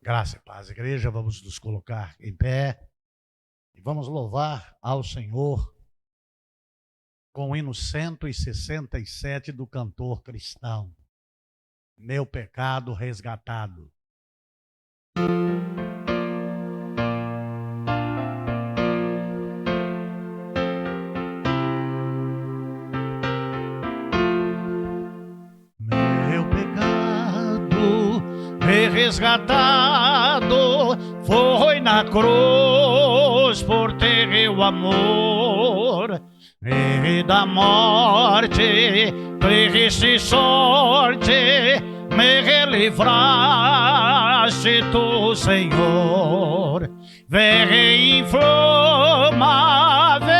Graça e paz, igreja, vamos nos colocar em pé e vamos louvar ao Senhor com o hino 167 do cantor cristão, Meu Pecado Resgatado. Meu pecado resgatado foi na cruz por teu amor, e da morte, triste sorte, me livraste tu, Senhor. Vem flama, vem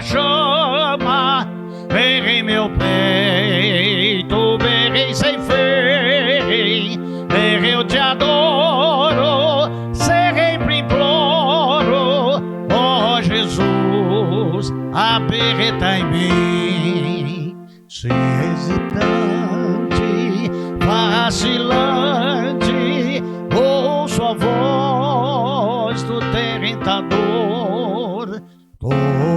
chama, vem meu peito, vem sem fim, eu te adoro, sempre imploro, ó Jesus, habita em mim. Se hesitante, vacilante, ouço a voz do tentador, tu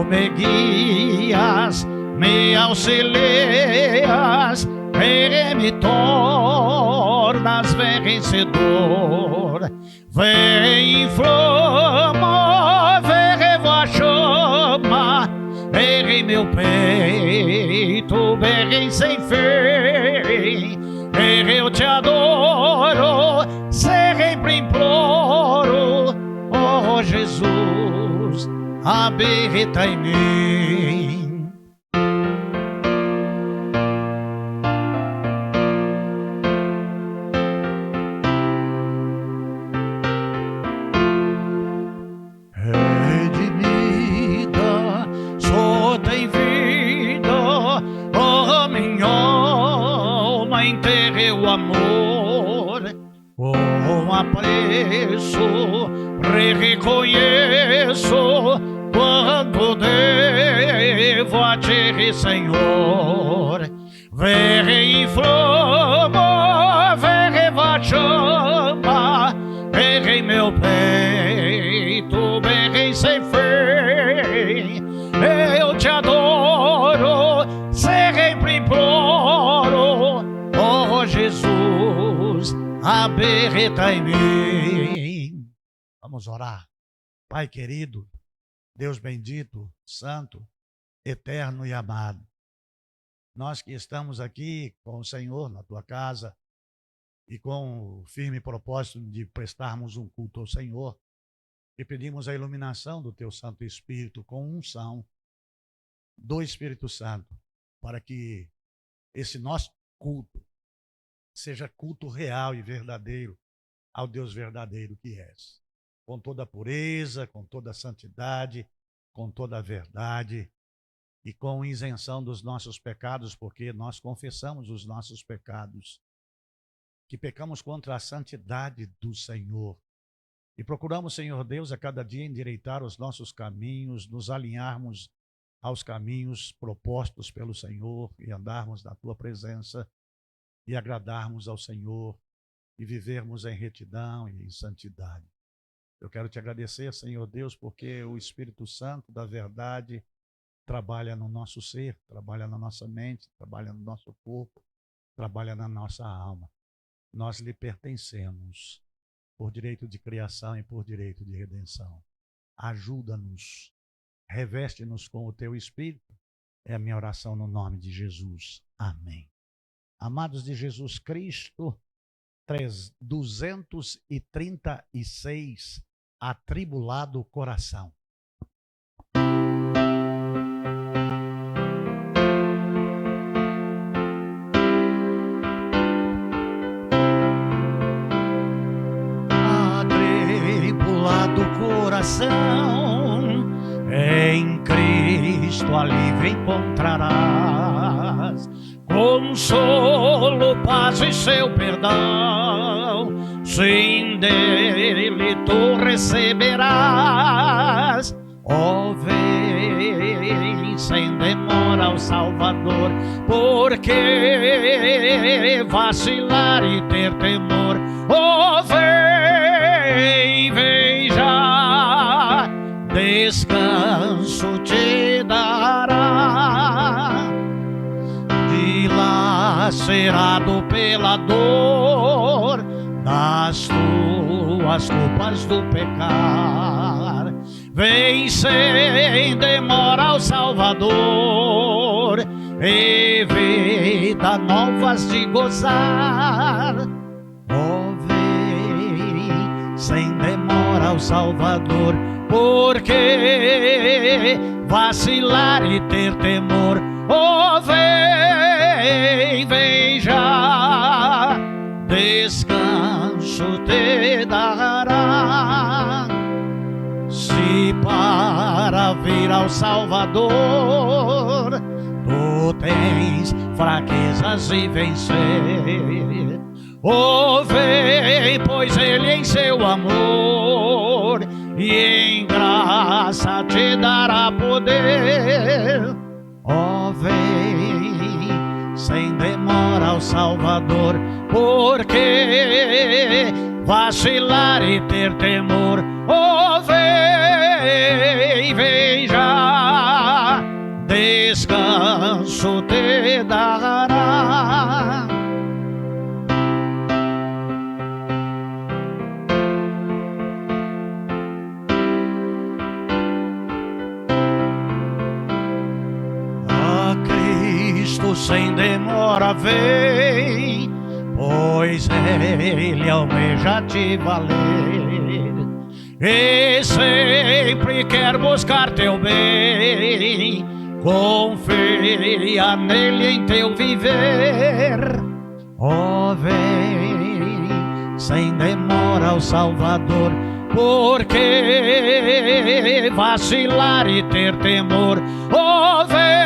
me guias, me auxilias, e me tornas vencedor. Vem flama, vem chama, em meu peito, vem sem fim, eu te adoro, sempre imploro, ó Jesus, habita em mim. Amor, com apreço, reconheço quanto devo a ti, Senhor. Vem flama, vem chama, em meu peito, vem sem fim, eu te adoro, sempre imploro, ó Jesus, habita em mim. Vamos orar. Pai querido, Deus bendito, santo, eterno e amado, nós que estamos aqui com o Senhor na tua casa e com o firme propósito de prestarmos um culto ao Senhor, e pedimos a iluminação do teu Santo Espírito com unção do Espírito Santo, para que esse nosso culto seja culto real e verdadeiro ao Deus verdadeiro que és, com toda a pureza, com toda a santidade, com toda a verdade e com isenção dos nossos pecados, porque nós confessamos os nossos pecados, que pecamos contra a santidade do Senhor e procuramos, Senhor Deus, a cada dia endireitar os nossos caminhos, nos alinharmos aos caminhos propostos pelo Senhor e andarmos na tua presença e agradarmos ao Senhor e vivermos em retidão e em santidade. Eu quero te agradecer, Senhor Deus, porque o Espírito Santo da verdade trabalha no nosso ser, trabalha na nossa mente, trabalha no nosso corpo, trabalha na nossa alma. Nós lhe pertencemos por direito de criação e por direito de redenção. Ajuda-nos, reveste-nos com o teu Espírito. É a minha oração no nome de Jesus. Amém. Amados de Jesus Cristo, 236, atribulado coração. Atribulado coração, em Cristo alívio encontrarás, consolo, paz e seu perdão, sim, dele tu receberás. Ó, vem sem demora ao Salvador, porque vacilar e ter temor. Ó, vem descanso te dará. Dilacerado pela dor das tuas culpas do pecar, vem sem demora ao Salvador, e vida novas de gozar. Oh, vem sem demora ao Salvador, porque vacilar e ter temor. Oh, vem já, descanso te dará. Se para vir ao Salvador tu tens fraquezas e vencer, oh, vem, pois Ele em seu amor e em graça te dará poder. Oh, vem sem demora ao Salvador, porque vacilar e ter temor. Oh, vem já, descanso te dará. Sem demora vem, pois Ele almeja te valer, e sempre quer buscar teu bem. Confia nele em teu viver. Oh, vem sem demora ao Salvador, porque vacilar e ter temor. Oh, vem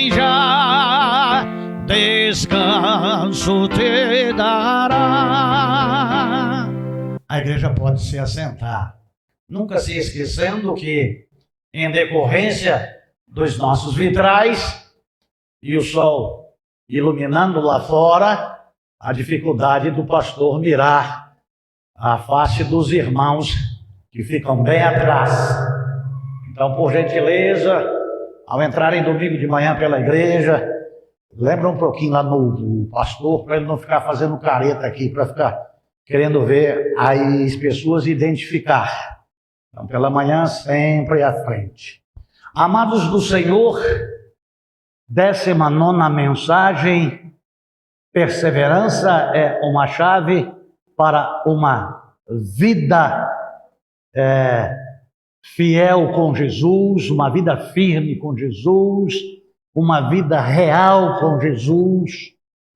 já, descanso te dará. A igreja pode se assentar, nunca se esquecendo que, em decorrência dos nossos vitrais e o sol iluminando lá fora, a dificuldade do pastor mirar a face dos irmãos que ficam bem atrás. Então, por gentileza, ao entrarem domingo de manhã pela igreja, lembra um pouquinho lá no pastor, para ele não ficar fazendo careta aqui, para ficar querendo ver as pessoas identificar. Então, pela manhã, sempre à frente. Amados do Senhor, 19ª mensagem: perseverança é uma chave para uma vida fiel com Jesus, uma vida firme com Jesus, uma vida real com Jesus.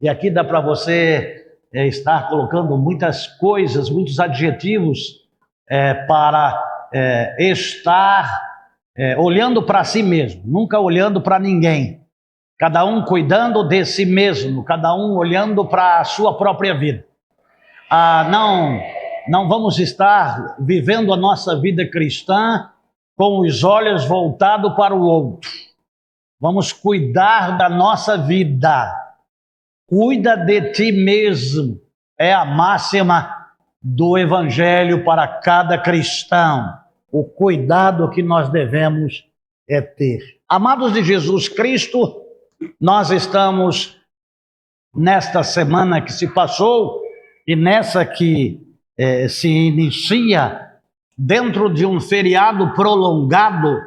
E aqui dá para você estar colocando muitas coisas, muitos adjetivos para estar olhando para si mesmo, nunca olhando para ninguém. Cada um cuidando de si mesmo, cada um olhando para a sua própria vida. Não vamos estar vivendo a nossa vida cristã com os olhos voltados para o outro. Vamos cuidar da nossa vida. Cuida de ti mesmo. É a máxima do Evangelho para cada cristão. O cuidado que nós devemos ter. Amados de Jesus Cristo, nós estamos nesta semana que se passou e nessa que se inicia dentro de um feriado prolongado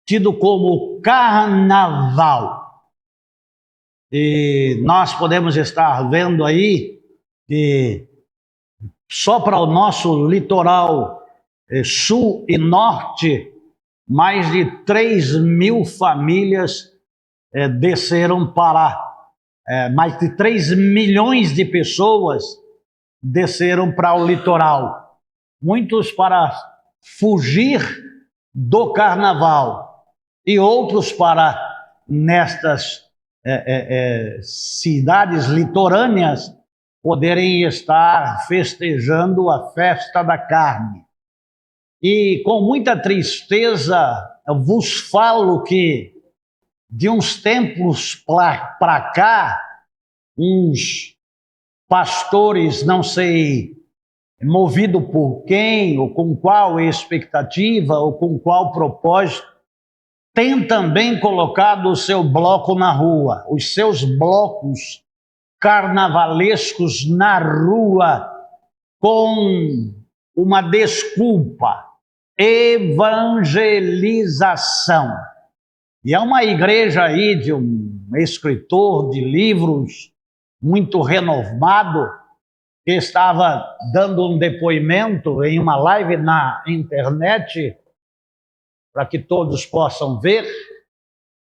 tido como Carnaval. E nós podemos estar vendo aí que só para o nosso litoral sul e norte, mais de 3.000 famílias desceram para... mais de 3 milhões de pessoas desceram para o litoral. Muitos para fugir do carnaval e outros para, nestas cidades litorâneas, poderem estar festejando a festa da carne. E com muita tristeza eu vos falo que de uns tempos para cá, uns pastores, não sei movido por quem, ou com qual expectativa, ou com qual propósito, tem também colocado o seu bloco na rua, os seus blocos carnavalescos na rua, com uma desculpa: evangelização. E é uma igreja aí de um escritor de livros muito renomado, que estava dando um depoimento em uma live na internet, para que todos possam ver,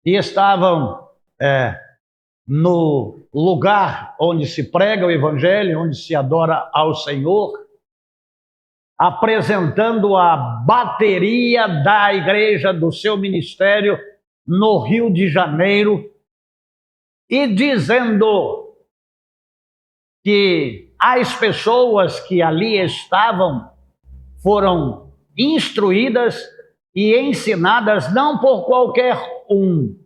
e estavam no lugar onde se prega o evangelho, onde se adora ao Senhor, apresentando a bateria da igreja, do seu ministério no Rio de Janeiro, e dizendo que as pessoas que ali estavam foram instruídas e ensinadas não por qualquer um,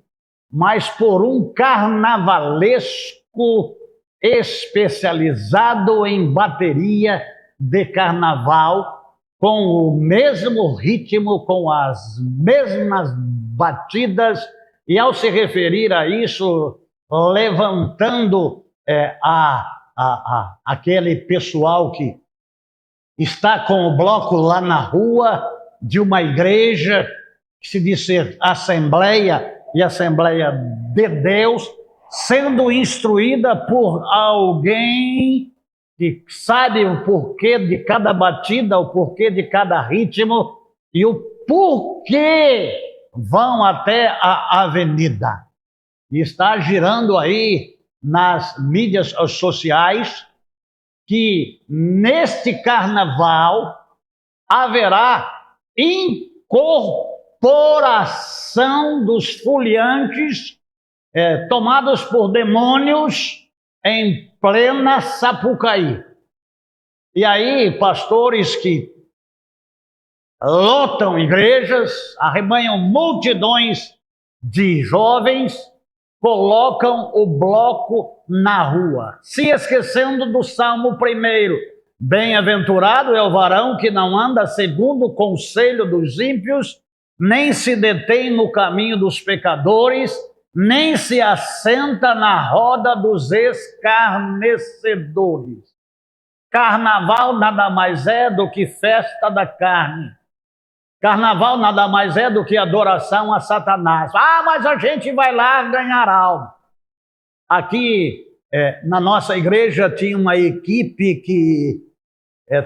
mas por um carnavalesco especializado em bateria de carnaval, com o mesmo ritmo, com as mesmas batidas, e ao se referir a isso, levantando aquele pessoal que está com o bloco lá na rua de uma igreja que se diz ser Assembleia e Assembleia de Deus, sendo instruída por alguém que sabe o porquê de cada batida, o porquê de cada ritmo e o porquê vão até a avenida. E está girando aí nas mídias sociais que neste carnaval haverá incorporação dos foliantes tomados por demônios em plena Sapucaí. E aí, pastores que lotam igrejas, arrebanham multidões de jovens, colocam o bloco na rua, se esquecendo do Salmo 1. Bem-aventurado é o varão que não anda segundo o conselho dos ímpios, nem se detém no caminho dos pecadores, nem se assenta na roda dos escarnecedores. Carnaval nada mais é do que festa da carne. Carnaval nada mais é do que adoração a Satanás. Ah, mas a gente vai lá ganhar alma. Aqui, na nossa igreja, tinha uma equipe que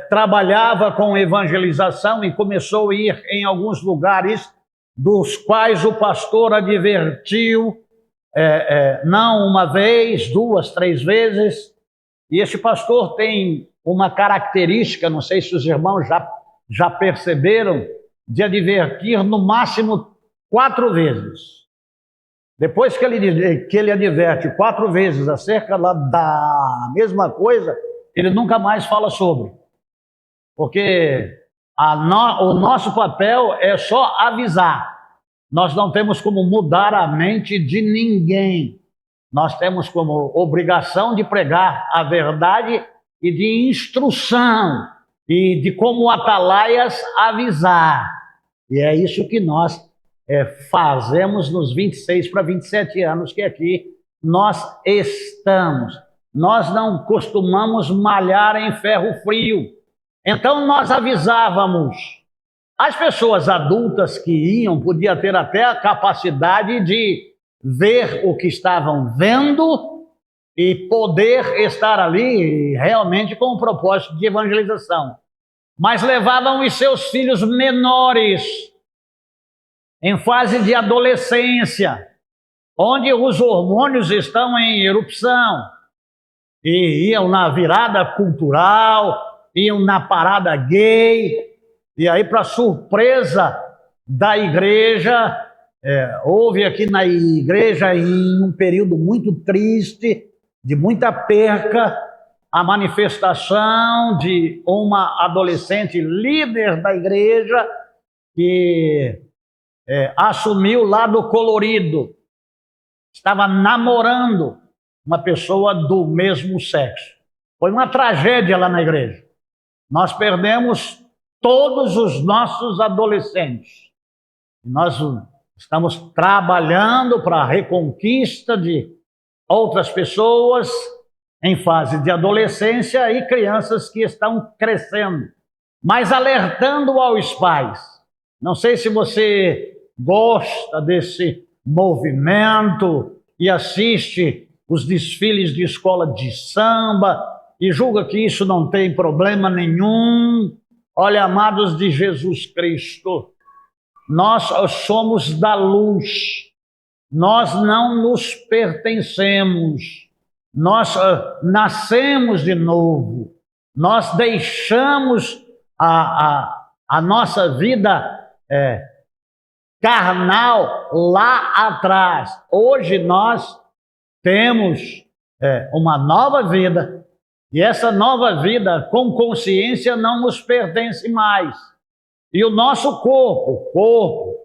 trabalhava com evangelização e começou a ir em alguns lugares dos quais o pastor advertiu, não uma vez, 2, 3 vezes. E esse pastor tem uma característica, não sei se os irmãos já perceberam, de advertir no máximo 4 vezes. Depois que ele adverte 4 vezes acerca da mesma coisa, ele nunca mais fala sobre. Porque o nosso papel é só avisar. Nós não temos como mudar a mente de ninguém. Nós temos como obrigação de pregar a verdade e de instrução, e de como atalaias avisar. E é isso que nós fazemos nos 26 para 27 anos que aqui nós estamos. Nós não costumamos malhar em ferro frio. Então nós avisávamos. As pessoas adultas que iam podiam ter até a capacidade de ver o que estavam vendo e poder estar ali realmente com o propósito de evangelização. Mas levavam os seus filhos menores, em fase de adolescência, onde os hormônios estão em erupção, e iam na virada cultural, iam na parada gay, e aí, para surpresa da igreja, houve aqui na igreja, em um período muito triste, de muita perca, a manifestação de uma adolescente líder da igreja que assumiu o lado colorido, estava namorando uma pessoa do mesmo sexo. Foi uma tragédia lá na igreja. nós perdemos todos os nossos adolescentes. Nós estamos trabalhando para a reconquista de outras pessoas em fase de adolescência e crianças que estão crescendo, mas alertando aos pais. Não sei se você gosta desse movimento e assiste os desfiles de escola de samba e julga que isso não tem problema nenhum. Olha, amados de Jesus Cristo, nós somos da luz, nós não nos pertencemos, nós nascemos de novo, nós deixamos a nossa vida carnal lá atrás. Hoje nós temos uma nova vida, e essa nova vida com consciência não nos pertence mais. E o nosso corpo,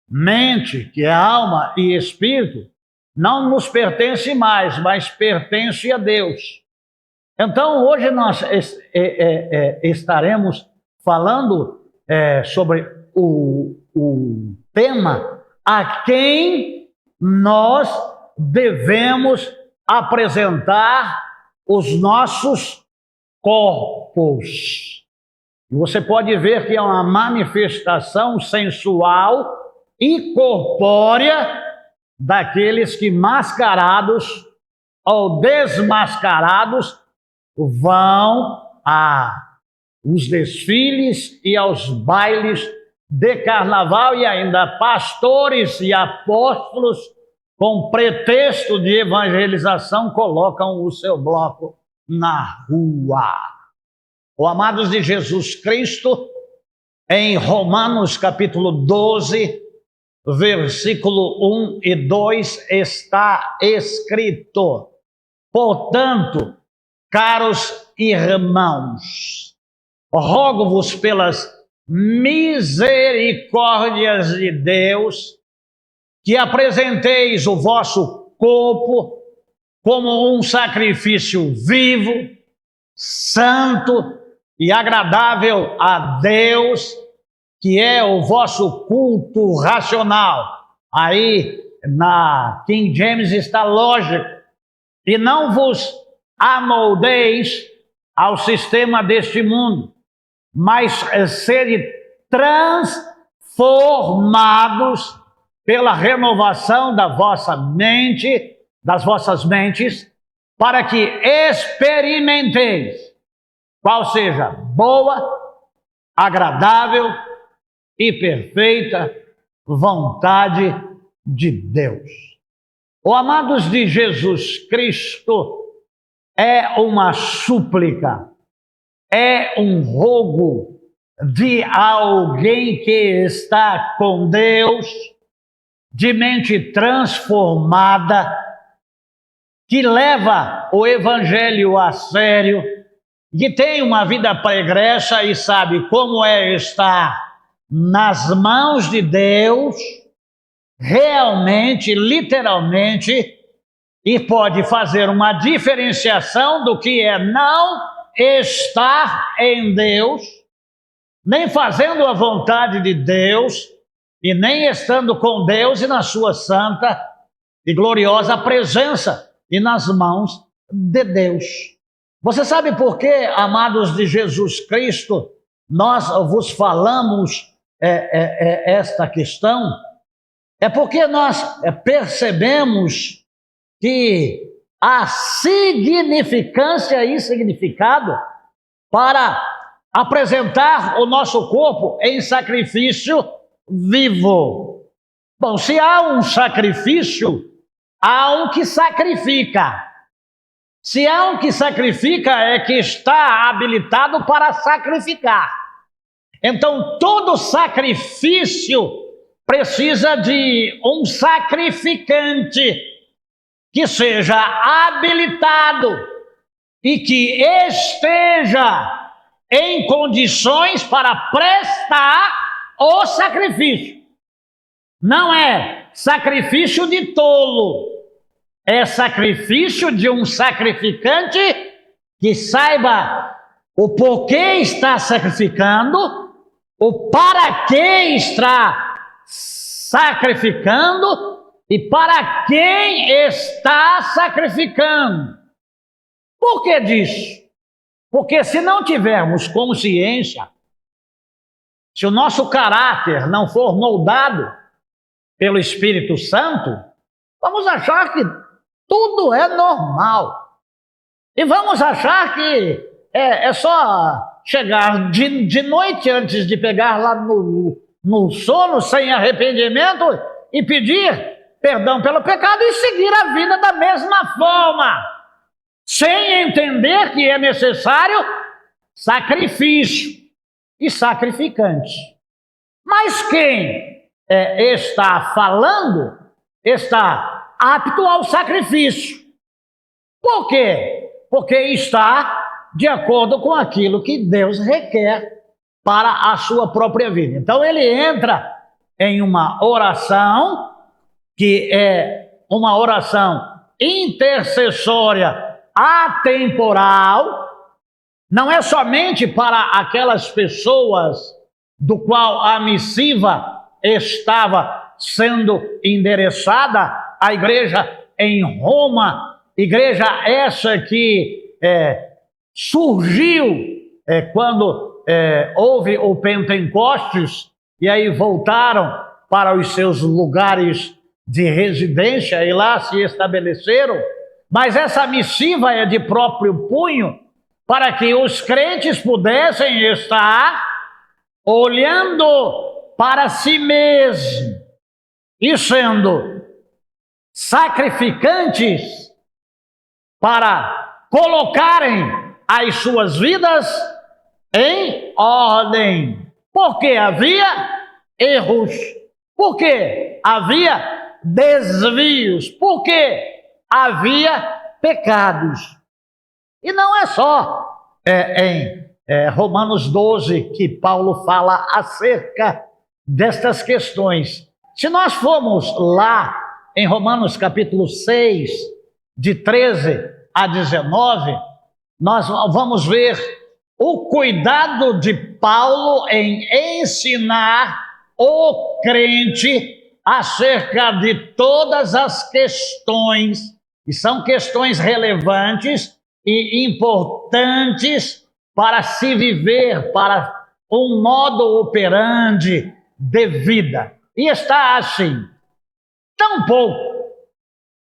mente, que é alma e espírito, não nos pertence mais, mas pertence a Deus. Então, hoje nós estaremos falando sobre o tema a quem nós devemos apresentar os nossos corpos. Você pode ver que é uma manifestação sensual e corpórea daqueles que mascarados ou desmascarados vão aos desfiles e aos bailes de carnaval, e ainda pastores e apóstolos, com pretexto de evangelização, colocam o seu bloco na rua. Amados de Jesus Cristo, em Romanos capítulo 12, versículo 1 e 2, está escrito: portanto, caros irmãos, rogo-vos pelas misericórdias de Deus, que apresenteis o vosso corpo como um sacrifício vivo, santo e agradável a Deus, que é o vosso culto racional. Aí na King James está lógico. E não vos amoldeis ao sistema deste mundo, mas sede transformados pela renovação da vossa mente, das vossas mentes, para que experimenteis qual seja boa, agradável e perfeita vontade de Deus. Amados de Jesus Cristo, é uma súplica, é um rogo de alguém que está com Deus, de mente transformada, que leva o evangelho a sério, que tem uma vida pregressa e sabe como é estar nas mãos de Deus, realmente, literalmente, e pode fazer uma diferenciação do que é não estar em Deus, nem fazendo a vontade de Deus, e nem estando com Deus e na sua santa e gloriosa presença e nas mãos de Deus. Você sabe por que, amados de Jesus Cristo, nós vos falamos esta questão? É porque nós percebemos que há significância e significado para apresentar o nosso corpo em sacrifício vivo. Bom, se há um sacrifício, há um que sacrifica. Se há um que sacrifica, é que está habilitado para sacrificar. Então, todo sacrifício precisa de um sacrificante que seja habilitado e que esteja em condições para prestar o sacrifício. Não é sacrifício de tolo, é sacrifício de um sacrificante que saiba o porquê está sacrificando, o para que está sacrificando e para quem está sacrificando. Por que disso? Porque se não tivermos consciência, se o nosso caráter não for moldado pelo Espírito Santo, vamos achar que tudo é normal. E vamos achar que é só chegar de noite antes de pegar lá no sono, sem arrependimento, e pedir perdão pelo pecado e seguir a vida da mesma forma, sem entender que é necessário sacrifício e sacrificante. Mas quem está falando está apto ao sacrifício. Por quê? Porque está de acordo com aquilo que Deus requer para a sua própria vida. Então ele entra em uma oração que é uma oração intercessória atemporal, não é somente para aquelas pessoas do qual a missiva estava sendo endereçada, a igreja em Roma, igreja essa que surgiu quando houve o Pentecostes, e aí voltaram para os seus lugares de residência e lá se estabeleceram, mas essa missiva é de próprio punho para que os crentes pudessem estar olhando para si mesmos e sendo sacrificantes para colocarem as suas vidas em ordem. Porque havia erros, porque havia desvios, porque havia pecados. E não é só em Romanos 12 que Paulo fala acerca destas questões. Se nós formos lá em Romanos capítulo 6, de 13 a 19, nós vamos ver o cuidado de Paulo em ensinar o crente acerca de todas as questões, e são questões relevantes e importantes para se viver, para um modo operandi de vida. E está assim: tampouco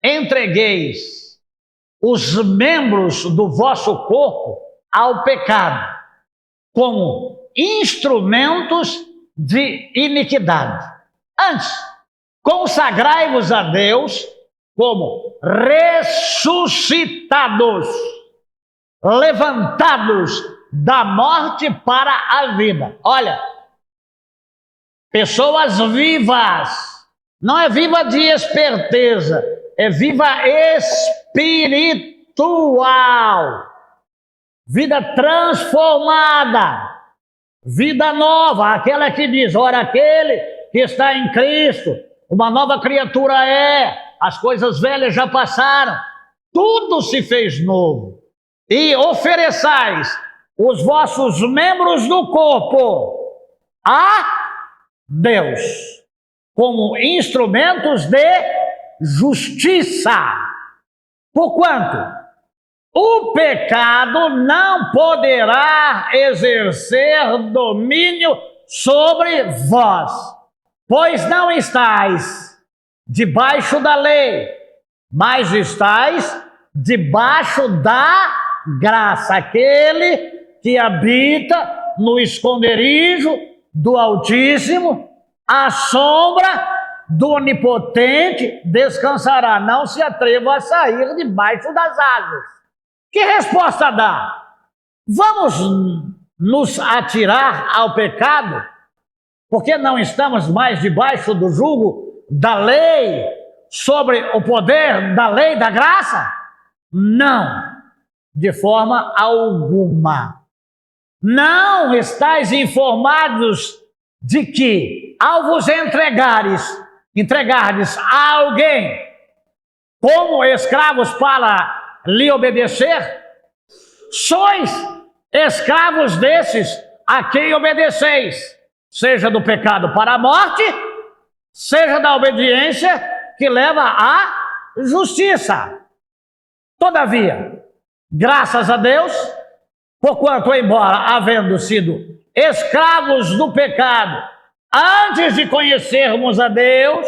entregueis os membros do vosso corpo ao pecado, como instrumentos de iniquidade. Antes, consagrai-vos a Deus como ressuscitados, levantados da morte para a vida. Olha, pessoas vivas, não é viva de esperteza, é viva espiritual, vida transformada, vida nova, aquela que diz: ora, aquele que está em Cristo, uma nova criatura as coisas velhas já passaram, tudo se fez novo. E ofereçais os vossos membros do corpo a Deus como instrumentos de justiça, porquanto o pecado não poderá exercer domínio sobre vós, pois não estáis debaixo da lei, mas estáis debaixo da graça. Aquele que habita no esconderijo do Altíssimo, à sombra do Onipotente descansará. Não se atreva a sair debaixo das asas. Que resposta dá? Vamos nos atirar ao pecado porque não estamos mais debaixo do jugo da lei, sobre o poder da lei da graça? Não, de forma alguma. Não estáis informados de que, ao vos entregardes a alguém como escravos para lhe obedecer, sois escravos desses a quem obedeceis, seja do pecado para a morte, seja da obediência que leva à justiça. Todavia, graças a Deus, porquanto, embora havendo sido escravos do pecado, antes de conhecermos a Deus,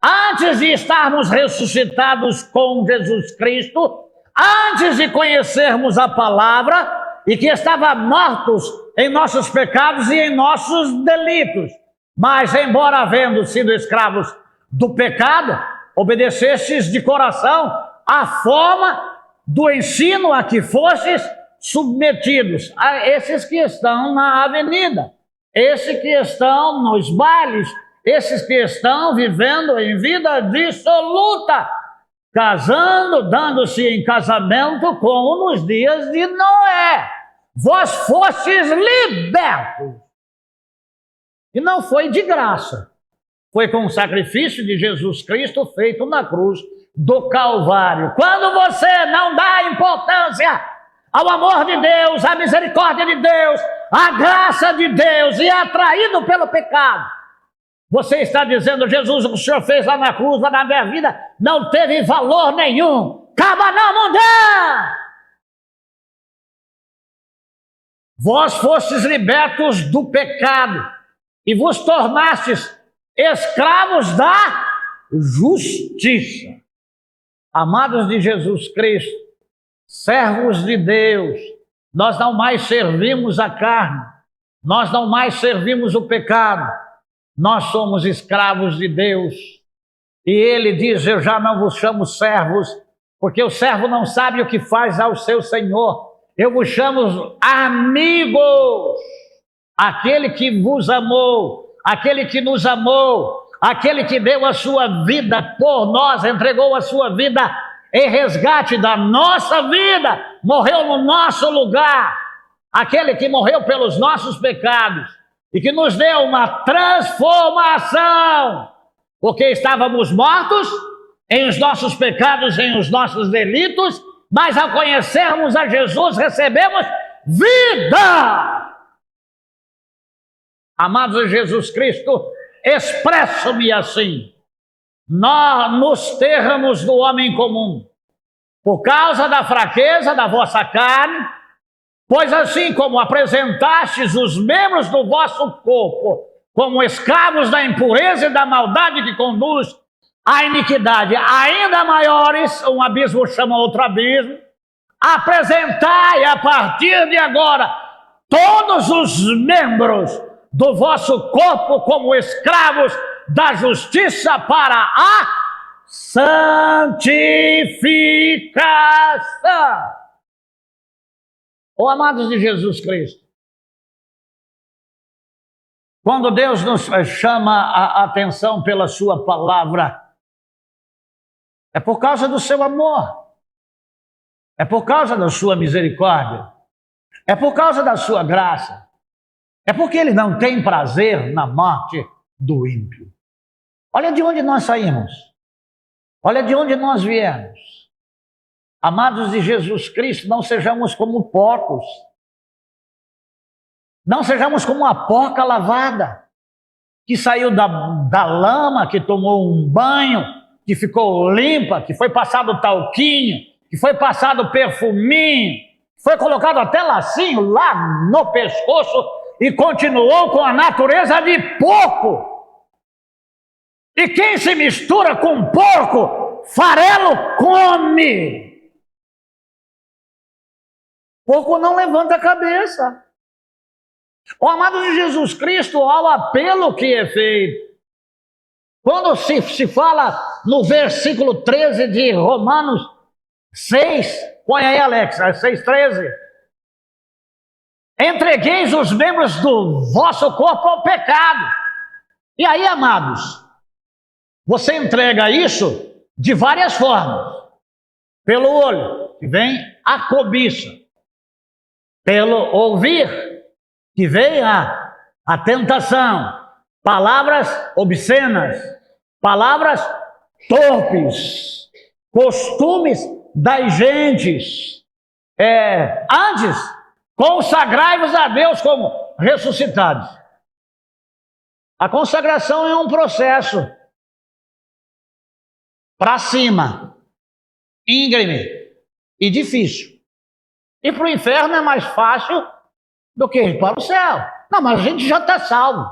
antes de estarmos ressuscitados com Jesus Cristo, antes de conhecermos a palavra, e que estava mortos em nossos pecados e em nossos delitos, mas embora havendo sido escravos do pecado, obedecestes de coração à forma do ensino a que fostes submetidos, a esses que estão na avenida, esses que estão nos bailes, esses que estão vivendo em vida dissoluta, casando, dando-se em casamento como nos dias de Noé. Vós fostes libertos. E não foi de graça. Foi com o sacrifício de Jesus Cristo feito na cruz do Calvário. Quando você não dá importância ao amor de Deus, à misericórdia de Deus, à graça de Deus e é atraído pelo pecado, você está dizendo: Jesus, o que o Senhor fez lá na cruz, lá na minha vida, não teve valor nenhum. Caba não, mundão! Vós fostes libertos do pecado e vos tornastes escravos da justiça. Amados de Jesus Cristo, servos de Deus, nós não mais servimos a carne, nós não mais servimos o pecado, nós somos escravos de Deus. E ele diz: eu já não vos chamo servos, porque o servo não sabe o que faz ao seu senhor. Eu vos chamo amigos. Aquele que vos amou, aquele que nos amou, aquele que deu a sua vida por nós, entregou a sua vida em resgate da nossa vida, morreu no nosso lugar, aquele que morreu pelos nossos pecados e que nos deu uma transformação, porque estávamos mortos em os nossos pecados, em os nossos delitos, mas ao conhecermos a Jesus recebemos vida. Amados de Jesus Cristo, expresso-me assim: nós nos termos do homem comum, por causa da fraqueza da vossa carne, pois assim como apresentastes os membros do vosso corpo como escravos da impureza e da maldade que conduz à iniquidade ainda maiores, um abismo chama outro abismo, apresentai a partir de agora todos os membros do vosso corpo como escravos da justiça para a santificação. Oh, amados de Jesus Cristo, quando Deus nos chama a atenção pela sua palavra, é por causa do seu amor, é por causa da sua misericórdia, é por causa da sua graça, é porque ele não tem prazer na morte do ímpio. Olha de onde nós saímos, olha de onde nós viemos. Amados de Jesus Cristo, não sejamos como porcos, não sejamos como a porca lavada, que saiu da lama, que tomou um banho, que ficou limpa, que foi passado talquinho, que foi passado perfuminho, foi colocado até lacinho lá no pescoço e continuou com a natureza de porco. E quem se mistura com porco, farelo come. Porco não levanta a cabeça. O amado de Jesus Cristo, ao apelo que é feito, quando se fala no versículo 13 de Romanos 6, põe aí, Alex, 6,13. Entregueis os membros do vosso corpo ao pecado. E aí, amados, você entrega isso de várias formas. Pelo olho, que vem a cobiça. Pelo ouvir, que vem a tentação. Palavras obscenas, palavras torpes, costumes das gentes. Antes, Consagrai-vos a Deus como ressuscitados. A consagração é um processo para cima, íngreme e difícil. E para o inferno é mais fácil do que ir para o céu. Não, mas a gente já está salvo.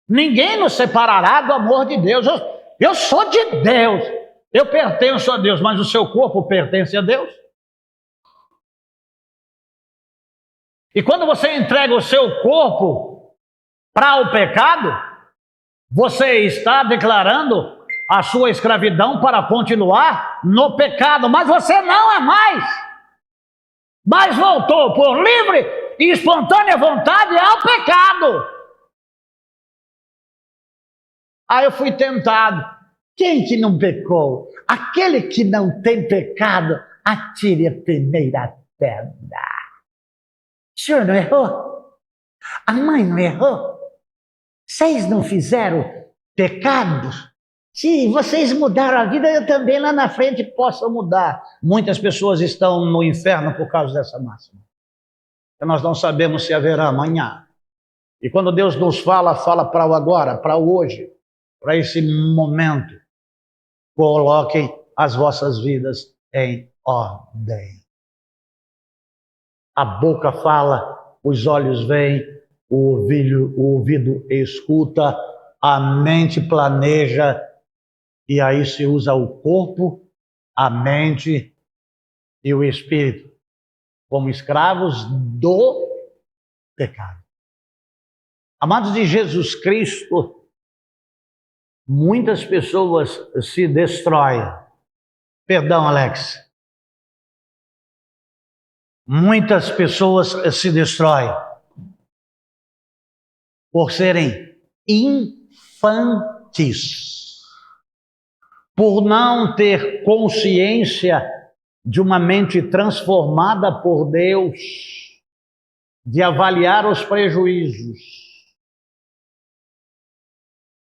Ninguém nos separará do amor de Deus. Eu sou de Deus. Eu pertenço a Deus, mas o seu corpo pertence a Deus. E quando você entrega o seu corpo para o pecado, você está declarando a sua escravidão para continuar no pecado, mas você não é mais. Mas voltou por livre e espontânea vontade ao pecado. Aí eu fui tentado. Quem que não pecou? Aquele que não tem pecado, atire a primeira pedra. O senhor não errou? A mãe não errou? Vocês não fizeram pecado? Se vocês mudaram a vida, eu também lá na frente posso mudar. Muitas pessoas estão no inferno por causa dessa máxima. Nós não sabemos se haverá amanhã. E quando Deus nos fala, fala para o agora, para o hoje, para esse momento. Coloquem as vossas vidas em ordem. A boca fala, os olhos veem, o ouvido escuta, a mente planeja, e aí se usa o corpo, a mente e o espírito como escravos do pecado. Amados de Jesus Cristo, muitas pessoas se destroem. Perdão, Alex. Muitas pessoas se destroem por serem infantis. Por não ter consciência de uma mente transformada por Deus, de avaliar os prejuízos,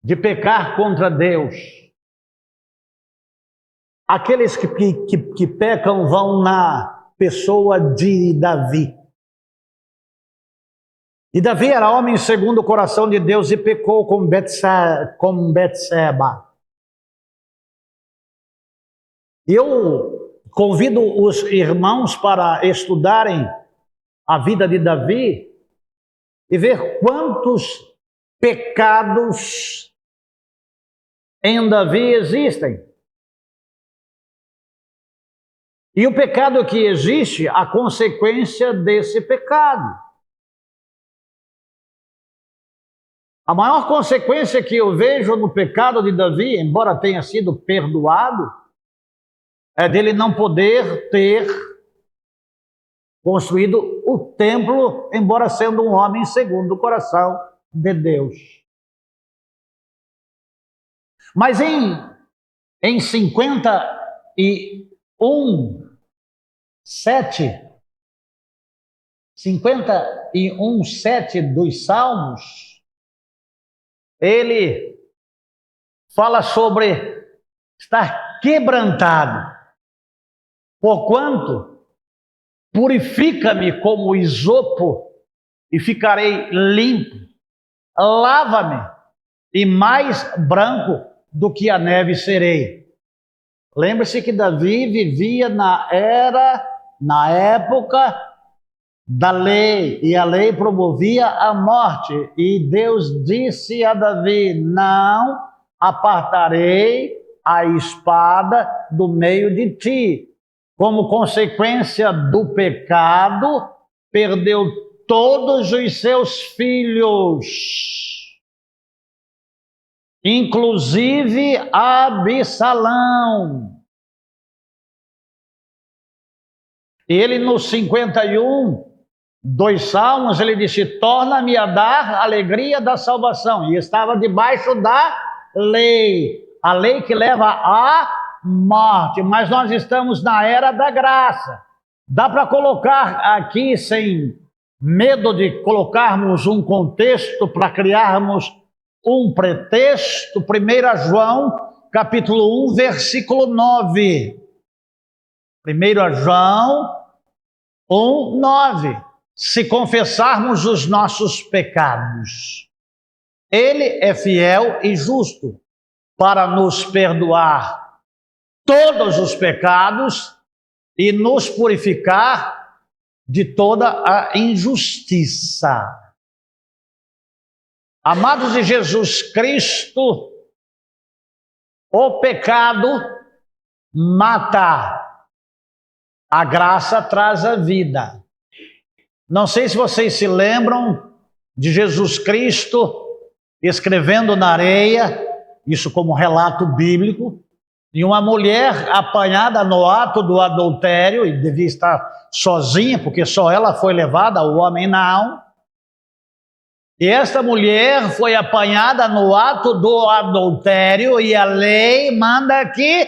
de pecar contra Deus. Aqueles que pecam vão na pessoa de Davi. E Davi era homem segundo o coração de Deus e pecou com Betseba. Eu convido os irmãos para estudarem a vida de Davi e ver quantos pecados em Davi existem. E o pecado que existe, a consequência desse pecado. A maior consequência que eu vejo no pecado de Davi, embora tenha sido perdoado, é dele não poder ter construído o templo, embora sendo um homem segundo o coração de Deus. Mas em 51:7 dos Salmos, ele fala sobre estar quebrantado. Porquanto, purifica-me como isopo e ficarei limpo. Lava-me e mais branco do que a neve serei. Lembre-se que Davi vivia na época da lei, e a lei promovia a morte. E Deus disse a Davi: não apartarei a espada do meio de ti. Como consequência do pecado, perdeu todos os seus filhos, inclusive Absalão. E ele no 51:2 Salmos, ele disse: torna-me a dar a alegria da salvação. E estava debaixo da lei, a lei que leva à morte, mas nós estamos na era da graça. Dá para colocar aqui, sem medo de colocarmos um contexto para criarmos um pretexto, 1 João, capítulo 1, versículo 9. 1 João, 1:9. Se confessarmos os nossos pecados, Ele é fiel e justo para nos perdoar todos os pecados e nos purificar de toda a injustiça. Amados de Jesus Cristo, o pecado mata, a graça traz a vida. Não sei se vocês se lembram de Jesus Cristo escrevendo na areia, isso como relato bíblico, e uma mulher apanhada no ato do adultério, e devia estar sozinha, porque só ela foi levada, o homem não. E esta mulher foi apanhada no ato do adultério, e a lei manda que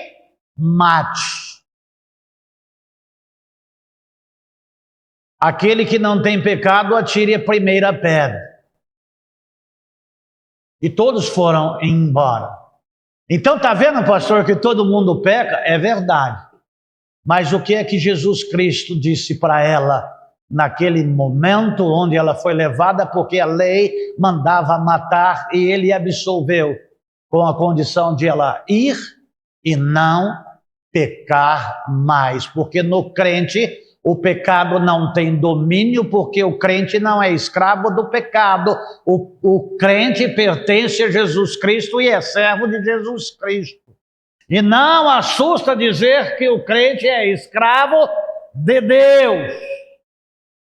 mate. Aquele que não tem pecado, atire a primeira pedra. E todos foram embora. Então, está vendo, pastor, que todo mundo peca? É verdade. Mas o que é que Jesus Cristo disse para ela naquele momento onde ela foi levada? Porque a lei mandava matar e ele absolveu com a condição de ela ir e não pecar mais. Porque no crente o pecado não tem domínio, porque o crente não é escravo do pecado. O crente pertence a Jesus Cristo e é servo de Jesus Cristo. E não assusta dizer que o crente é escravo de Deus.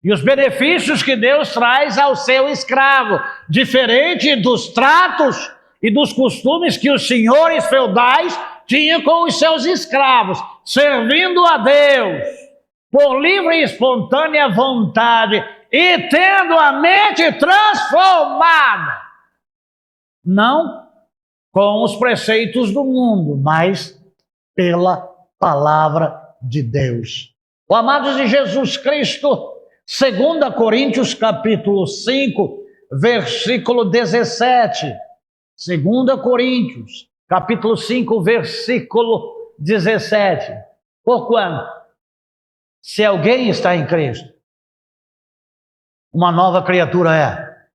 E os benefícios que Deus traz ao seu escravo, diferente dos tratos e dos costumes que os senhores feudais tinham com os seus escravos, servindo a Deus por livre e espontânea vontade e tendo a mente transformada, não com os preceitos do mundo, mas pela palavra de Deus. O amados de Jesus Cristo, 2 Coríntios capítulo 5, versículo 17. 2 Coríntios, capítulo 5, versículo 17. Porquanto, se alguém está em Cristo, uma nova criatura é.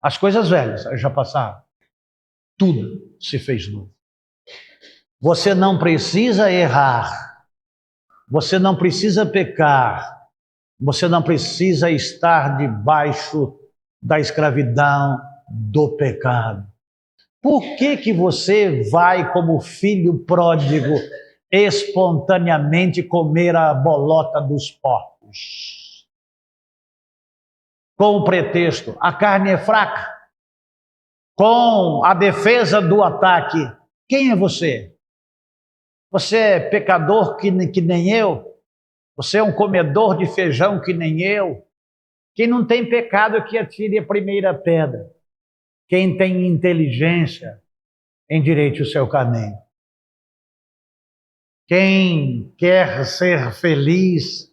As coisas velhas já passaram. Tudo se fez novo. Você não precisa errar. Você não precisa pecar. Você não precisa estar debaixo da escravidão do pecado. Por que você vai, como filho pródigo, espontaneamente comer a bolota dos porcos? Com o pretexto, a carne é fraca. Com a defesa do ataque. Quem é você? Você é pecador que nem eu? Você é um comedor de feijão que nem eu? Quem não tem pecado que atire a primeira pedra. Quem tem inteligência, endireite o seu caminho. Quem quer ser feliz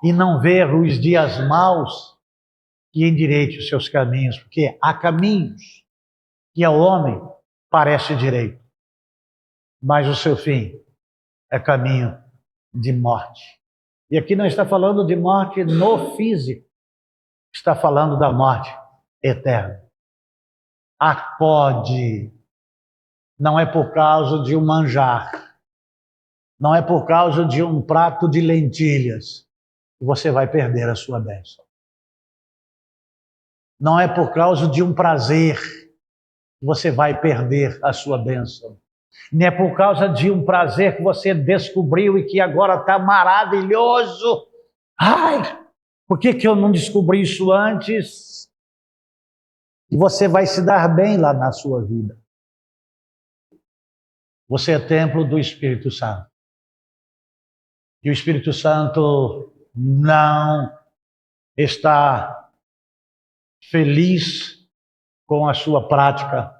e não ver os dias maus, que endireite os seus caminhos, porque há caminhos que ao homem parece direito, mas o seu fim é caminho de morte. E aqui não está falando de morte no físico, está falando da morte eterna. Acode, não é por causa de um manjar, não é por causa de um prato de lentilhas que você vai perder a sua bênção. Não é por causa de um prazer que você vai perder a sua bênção. Nem é por causa de um prazer que você descobriu e que agora está maravilhoso. Ai, por que eu não descobri isso antes? E você vai se dar bem lá na sua vida. Você é templo do Espírito Santo. E o Espírito Santo não está feliz com a sua prática,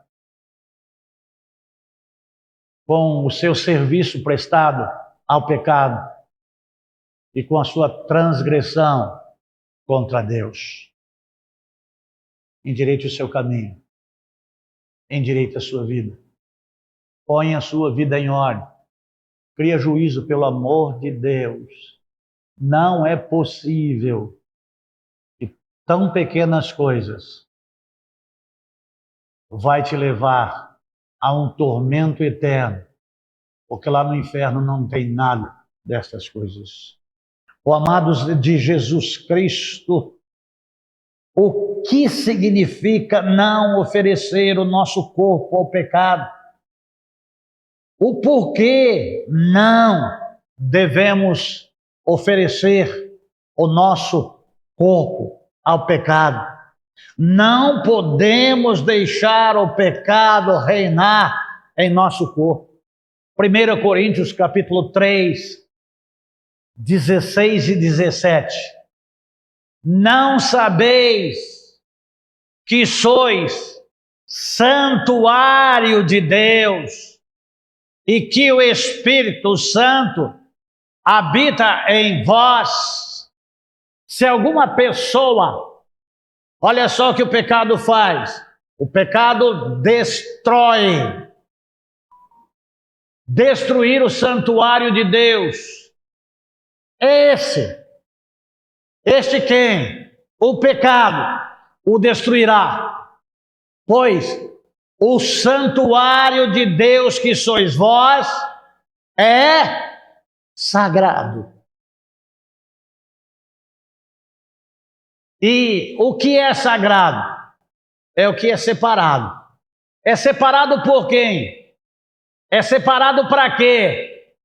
com o seu serviço prestado ao pecado e com a sua transgressão contra Deus. Endireite o seu caminho, endireite a sua vida, ponha a sua vida em ordem, cria juízo pelo amor de Deus. Não é possível que tão pequenas coisas vai te levar a um tormento eterno, porque lá no inferno não tem nada dessas coisas. Oh, amados de Jesus Cristo, o que significa não oferecer o nosso corpo ao pecado? O porquê não devemos oferecer o nosso corpo ao pecado? Não podemos deixar o pecado reinar em nosso corpo. 1 Coríntios capítulo 3, 16 e 17. Não sabeis que sois santuário de Deus e que o Espírito Santo habita em vós? Se alguma pessoa, olha só o que o pecado faz. O pecado destrói. Destruir o santuário de Deus. Este quem? O pecado o destruirá. Pois o santuário de Deus que sois vós é sagrado. E o que é sagrado? É o que é separado. É separado por quem? É separado para quê?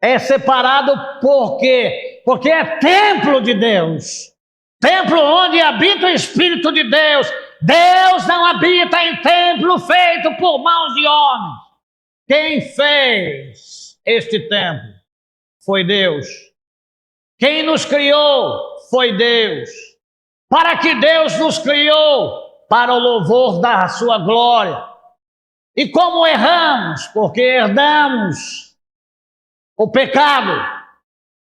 É separado por quê? Porque é templo de Deus. Templo onde habita o Espírito de Deus. Deus não habita em templo feito por mãos de homens. Quem fez este templo foi Deus. Quem nos criou foi Deus. Para que Deus nos criou? Para o louvor da sua glória. E como erramos? Porque herdamos o pecado.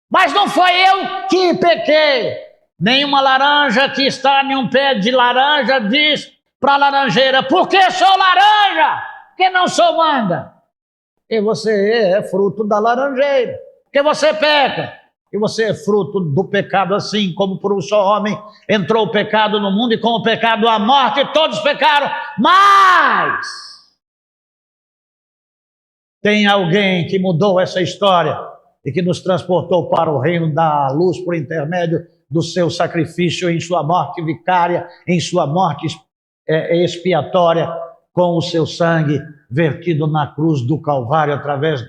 Mas não foi eu que pequei. Nenhuma laranja que está em um pé de laranja diz para a laranjeira: por que sou laranja? Porque não sou manga. E você é fruto da laranjeira. Porque você peca. E você é fruto do pecado, assim como por um só homem entrou o pecado no mundo, e com o pecado a morte, e todos pecaram. Mas tem alguém que mudou essa história e que nos transportou para o reino da luz por intermédio do seu sacrifício em sua morte vicária, em sua morte expiatória, com o seu sangue vertido na cruz do Calvário através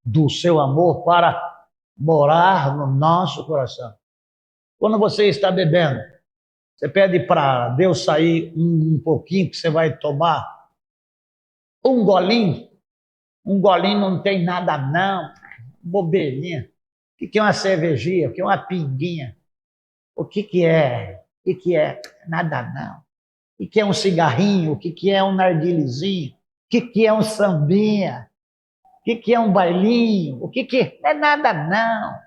do seu amor para morar no nosso coração. Quando você está bebendo, você pede para Deus sair um pouquinho que você vai tomar, um golinho. Um golinho não tem nada não, bobeirinha. O que é uma cervejinha? O que é uma pinguinha? O que é? O que é? Nada não. O que é um cigarrinho? O que é um narguilezinho? O que é um sambinha? O que é um bailinho? O que é? Não é nada não.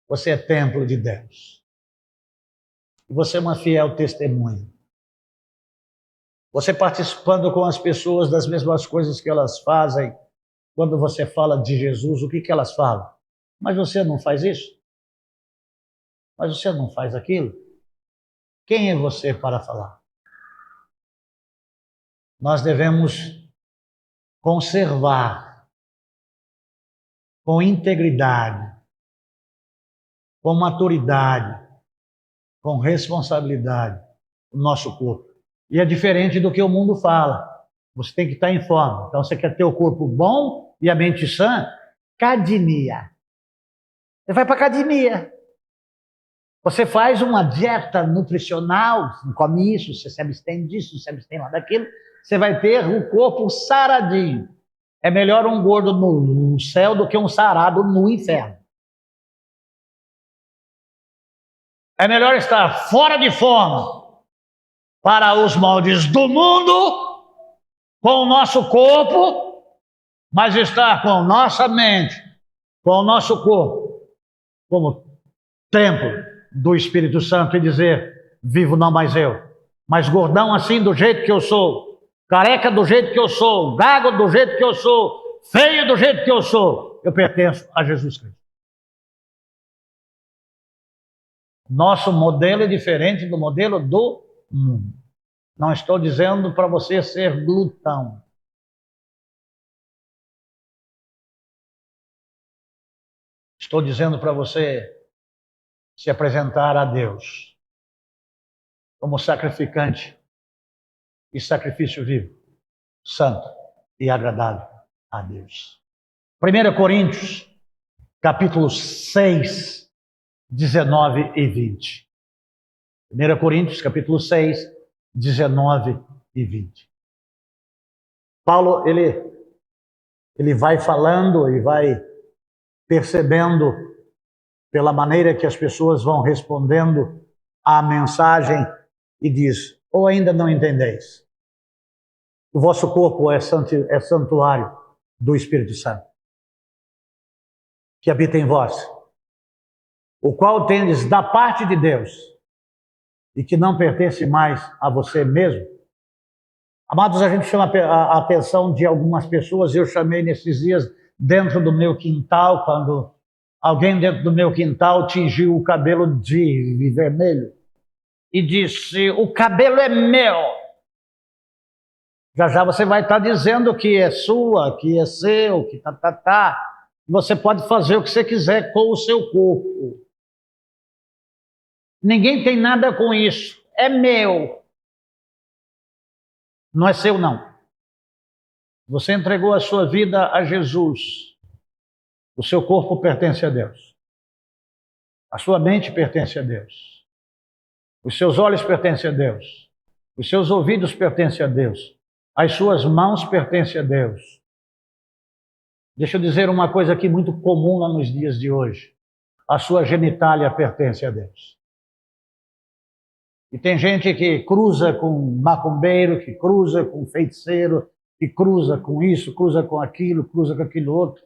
Você é templo de Deus. E você é uma fiel testemunha. Você participando com as pessoas das mesmas coisas que elas fazem, quando você fala de Jesus, o que elas falam? Mas você não faz isso? Mas você não faz aquilo? Quem é você para falar? Nós devemos conservar com integridade, com maturidade, com responsabilidade o nosso corpo. E é diferente do que o mundo fala. Você tem que estar em forma. Então, você quer ter o corpo bom e a mente sã? Academia. Você vai para a academia. Você faz uma dieta nutricional, não come isso, você se abstém disso, se abstém lá daquilo, você vai ter o corpo saradinho. É melhor um gordo no céu do que um sarado no inferno. É melhor estar fora de forma para os moldes do mundo, com o nosso corpo, mas estar com nossa mente, com o nosso corpo, como templo do Espírito Santo, e dizer: vivo não mais eu, mas gordão assim do jeito que eu sou, careca do jeito que eu sou, gago do jeito que eu sou, feio do jeito que eu sou, eu pertenço a Jesus Cristo. Nosso modelo é diferente do modelo do mundo. Não estou dizendo para você ser glutão. Estou dizendo para você se apresentar a Deus como sacrificante e sacrifício vivo, santo e agradável a Deus. 1 Coríntios, capítulo 6, 19 e 20. 1 Coríntios, capítulo 6, 19 e 20. Paulo, ele vai falando e vai percebendo pela maneira que as pessoas vão respondendo à mensagem e diz: ou ainda não entendeis? O vosso corpo é santuário do Espírito Santo, que habita em vós, o qual tendes da parte de Deus, e que não pertence mais a você mesmo. Amados, a gente chama a atenção de algumas pessoas. Eu chamei nesses dias dentro do meu quintal, quando alguém dentro do meu quintal tingiu o cabelo de vermelho e disse: o cabelo é meu. Já já você vai estar dizendo que é sua, que é seu, que tá. Você pode fazer o que você quiser com o seu corpo. Ninguém tem nada com isso. É meu. Não é seu, não. Você entregou a sua vida a Jesus. O seu corpo pertence a Deus. A sua mente pertence a Deus. Os seus olhos pertencem a Deus. Os seus ouvidos pertencem a Deus. As suas mãos pertencem a Deus. Deixa eu dizer uma coisa aqui muito comum lá nos dias de hoje. A sua genitália pertence a Deus. E tem gente que cruza com macumbeiro, que cruza com feiticeiro, que cruza com isso, cruza com aquilo outro.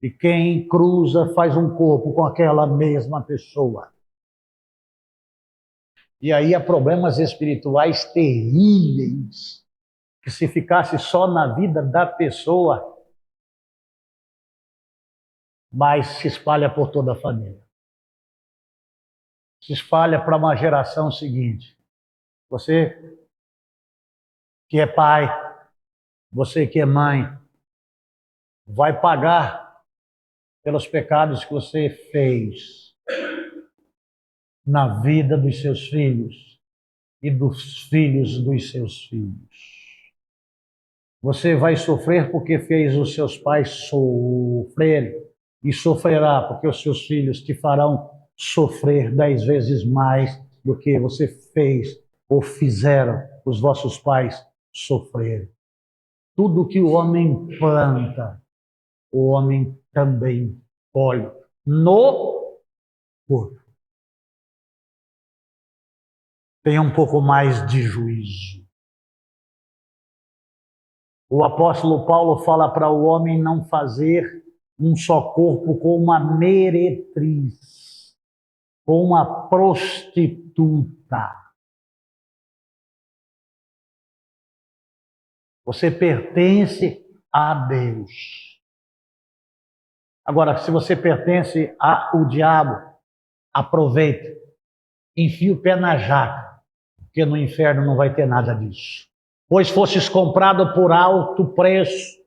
E quem cruza faz um corpo com aquela mesma pessoa. E aí há problemas espirituais terríveis, que se ficasse só na vida da pessoa, mas se espalha por toda a família. Se espalha para uma geração seguinte. Você que é pai, você que é mãe, vai pagar pelos pecados que você fez na vida dos seus filhos e dos filhos dos seus filhos. Você vai sofrer porque fez os seus pais sofrerem, e sofrerá porque os seus filhos te farão sofrer 10 vezes mais do que você fez ou fizeram os vossos pais sofrer. Tudo que o homem planta, o homem também colhe no corpo. Tenha um pouco mais de juízo. O apóstolo Paulo fala para o homem não fazer um só corpo com uma meretriz, com uma prostituta. Você pertence a Deus. Agora, se você pertence ao diabo, aproveita, enfia o pé na jaca, porque no inferno não vai ter nada disso. Pois fostes comprado por alto preço,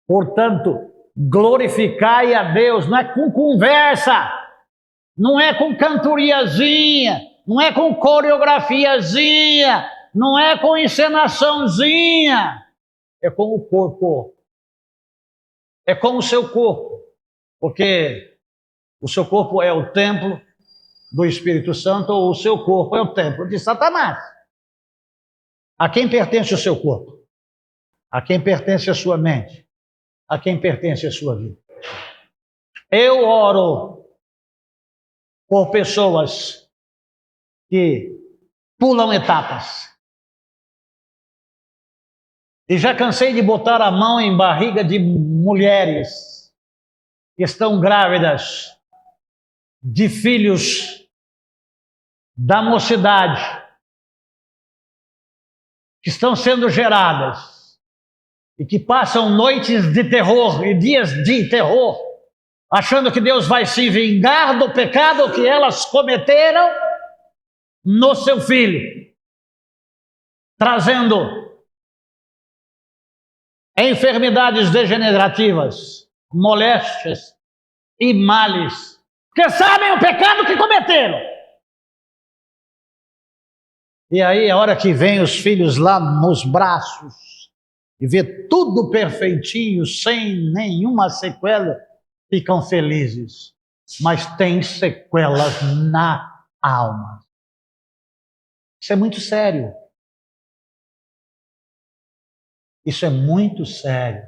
portanto, glorificai a Deus. Não é com conversa, não é com cantoriazinha, não é com coreografiazinha, não é com encenaçãozinha, é com o corpo, é com o seu corpo, porque o seu corpo é o templo do Espírito Santo, ou o seu corpo é o templo de Satanás. A quem pertence o seu corpo? A quem pertence a sua mente? A quem pertence a sua vida? Eu oro por pessoas que pulam etapas. E já cansei de botar a mão em barriga de mulheres que estão grávidas de filhos da mocidade, que estão sendo geradas e que passam noites de terror e dias de terror, achando que Deus vai se vingar do pecado que elas cometeram, no seu filho, trazendo enfermidades degenerativas, moléstias e males, porque sabem o pecado que cometeram. E aí, a hora que vem os filhos lá nos braços e vê tudo perfeitinho, sem nenhuma sequela, ficam felizes, mas tem sequelas na alma. Isso é muito sério. Isso é muito sério.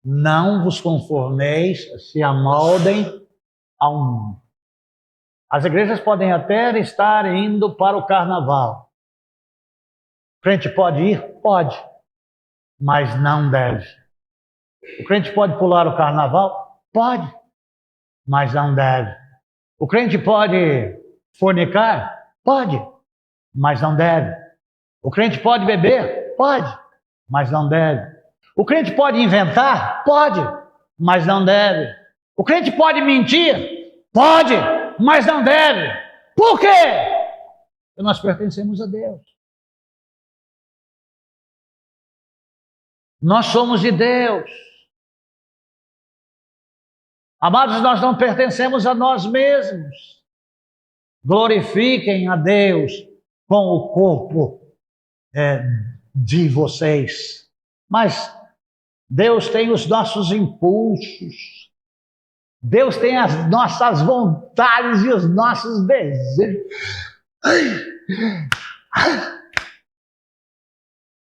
Não vos conformeis, se amoldem a um mundo. As igrejas podem até estar indo para o carnaval. O crente pode ir? Pode, mas não deve. O crente pode pular o carnaval? Pode, mas não deve. O crente pode fornicar? Pode, mas não deve. O crente pode beber? Pode, mas não deve. O crente pode inventar? Pode, mas não deve. O crente pode mentir? Pode, mas não deve. Por quê? Porque nós pertencemos a Deus. Nós somos de Deus. Amados, nós não pertencemos a nós mesmos. Glorifiquem a Deus com o corpo de vocês. Mas Deus tem os nossos impulsos. Deus tem as nossas vontades e os nossos desejos.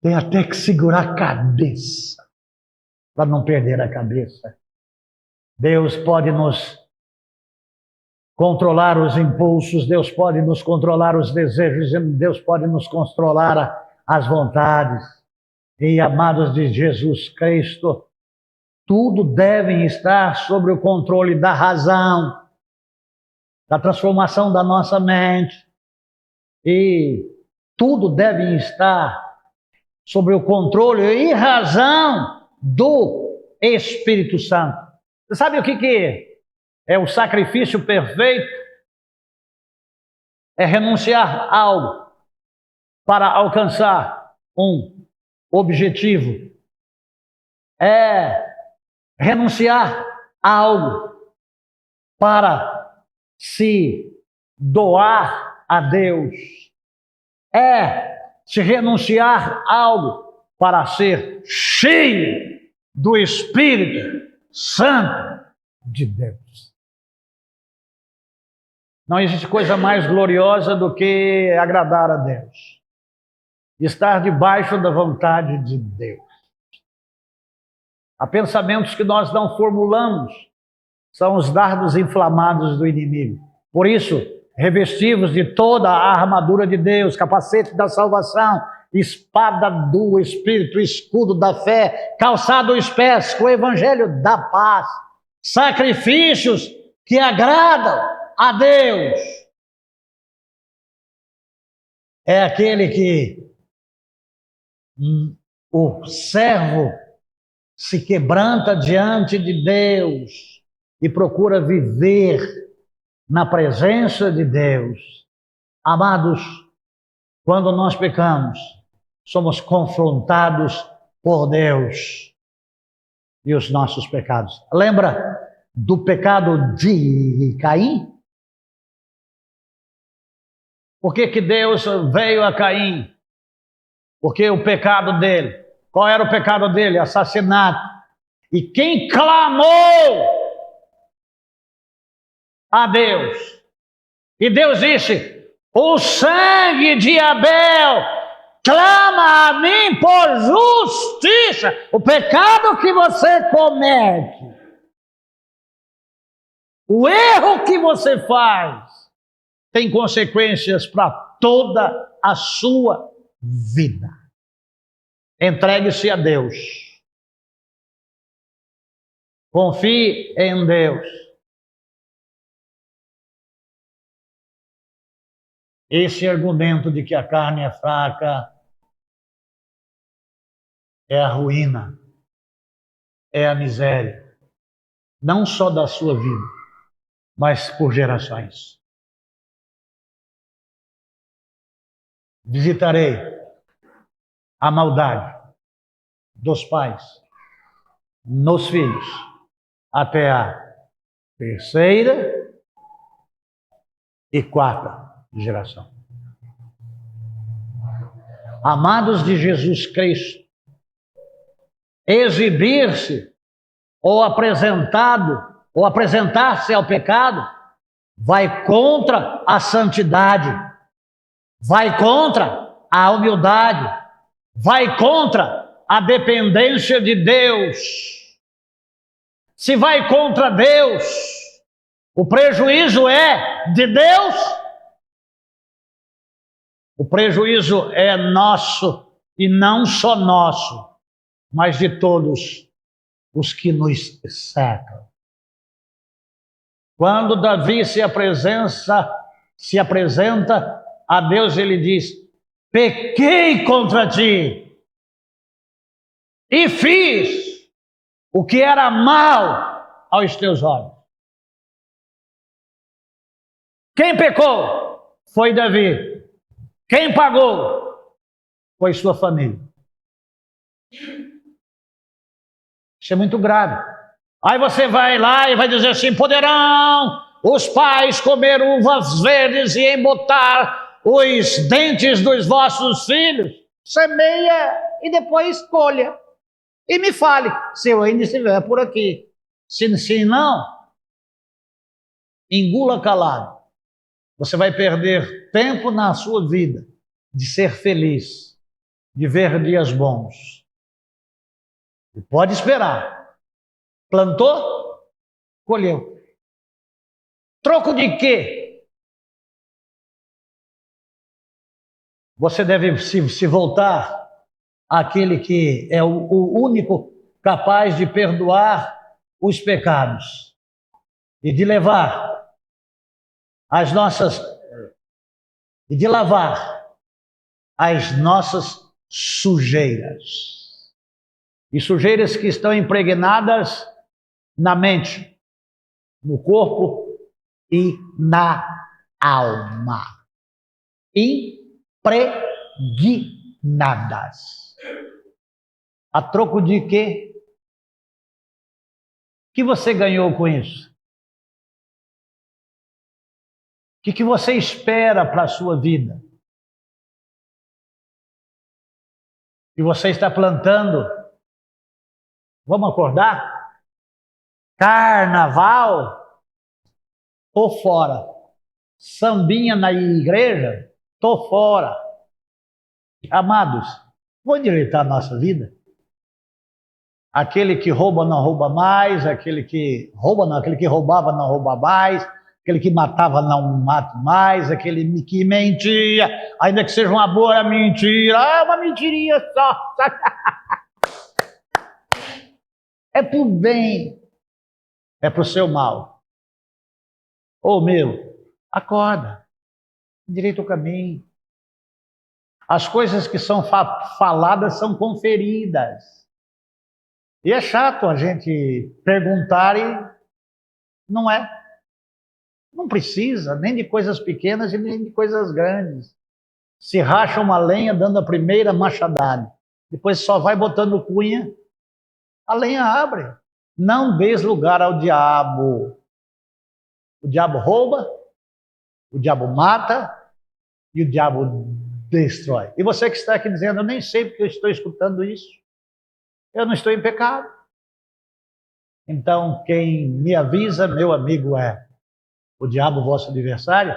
Tem até que segurar a cabeça para não perder a cabeça. Deus pode nos controlar os impulsos, Deus pode nos controlar os desejos, Deus pode nos controlar as vontades. E, amados de Jesus Cristo, tudo deve estar sob o controle da razão, da transformação da nossa mente. E tudo deve estar sob o controle e razão do Espírito Santo. Você sabe o que é o sacrifício perfeito? É renunciar a algo para alcançar um objetivo. É renunciar a algo para se doar a Deus. É se renunciar a algo para ser cheio do Espírito Santo de Deus. Não existe coisa mais gloriosa do que agradar a Deus. Estar debaixo da vontade de Deus. Há pensamentos que nós não formulamos, são os dardos inflamados do inimigo. Por isso, revestivos de toda a armadura de Deus, capacete da salvação, espada do Espírito, escudo da fé, calçado os pés com o evangelho da paz, sacrifícios que agradam a Deus. É aquele que o servo se quebranta diante de Deus e procura viver na presença de Deus. Amados, quando nós pecamos, somos confrontados por Deus e os nossos pecados. Lembra do pecado de Caim? Por que Deus veio a Caim? Porque o pecado dele, qual era o pecado dele? Assassinato. E quem clamou a Deus, e Deus disse: o sangue de Abel clama a mim por justiça. O pecado que você comete, o erro que você faz, tem consequências para toda a sua vida. Entregue-se a Deus. Confie em Deus. Esse argumento de que a carne é fraca é a ruína, é a miséria, não só da sua vida, mas por gerações. visitarei a maldade dos pais nos filhos até a terceira e quarta geração. Amados de Jesus Cristo, exibir-se ou apresentar-se ao pecado vai contra a santidade, vai contra a humildade, vai contra a dependência de Deus. Se vai contra Deus, o prejuízo é de Deus, o prejuízo é nosso, e não só nosso, mas de todos os que nos cercam. Quando Davi se apresenta a Deus, ele diz: pequei contra ti e fiz o que era mal aos teus olhos. Quem pecou foi Davi. Quem pagou foi sua família. Isso é muito grave. Aí você vai lá e vai dizer assim: poderão os pais comer uvas verdes e embotar os dentes dos vossos filhos? Semeia e depois colha. E me fale, se eu ainda estiver por aqui. Se não, engula calado. Você vai perder tempo na sua vida de ser feliz, de ver dias bons. E pode esperar. Plantou, colheu. Troco de quê? Você deve se voltar àquele que é o único capaz de perdoar os pecados e de levar as nossas e de lavar as nossas sujeiras. E sujeiras que estão impregnadas na mente, no corpo e na alma. Impregnadas. A troco de quê? O que você ganhou com isso? O que você espera para a sua vida? E você está plantando? Vamos acordar? Carnaval? Tô fora. Sambinha na igreja? Tô fora. Amados, vamos endireitar a nossa vida? Aquele que rouba não rouba mais, aquele que roubava não rouba mais, aquele que matava não mata mais, aquele que mentia, ainda que seja uma boa mentira, uma mentirinha só. É pro bem, é pro seu mal. Ô meu, acorda, endireita o caminho. As coisas que são faladas são conferidas. E é chato a gente perguntar e não é. Não precisa nem de coisas pequenas e nem de coisas grandes. Se racha uma lenha dando a primeira machadada. Depois só vai botando cunha, a lenha abre. Não dês lugar ao diabo. O diabo rouba, o diabo mata e o diabo destrói. E você que está aqui dizendo: eu nem sei porque eu estou escutando isso. Eu não estou em pecado. Então, quem me avisa, meu amigo, é o diabo, vosso adversário,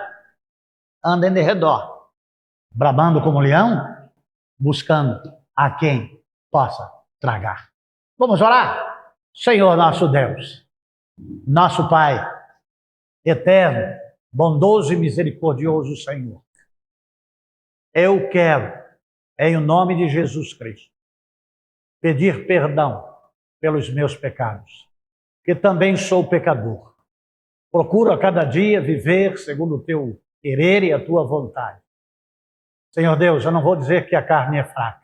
anda em redor, bramando como leão, buscando a quem possa tragar. Vamos orar? Senhor nosso Deus, nosso Pai, eterno, bondoso e misericordioso Senhor, eu quero, em nome de Jesus Cristo, pedir perdão pelos meus pecados, que também sou pecador. Procuro a cada dia viver segundo o teu querer e a tua vontade. Senhor Deus, eu não vou dizer que a carne é fraca,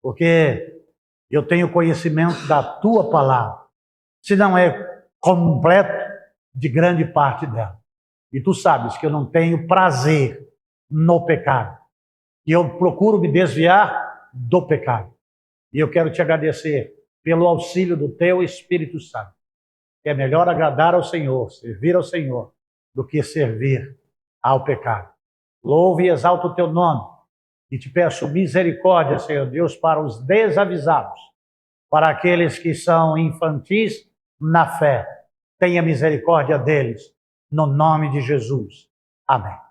porque eu tenho conhecimento da tua palavra, se não é completo, de grande parte dela. E tu sabes que eu não tenho prazer no pecado. E eu procuro me desviar do pecado. E eu quero te agradecer pelo auxílio do teu Espírito Santo. É melhor agradar ao Senhor, servir ao Senhor, do que servir ao pecado. Louve e exalta o teu nome. E te peço misericórdia, Senhor Deus, para os desavisados, para aqueles que são infantis na fé. Tenha misericórdia deles, no nome de Jesus. Amém.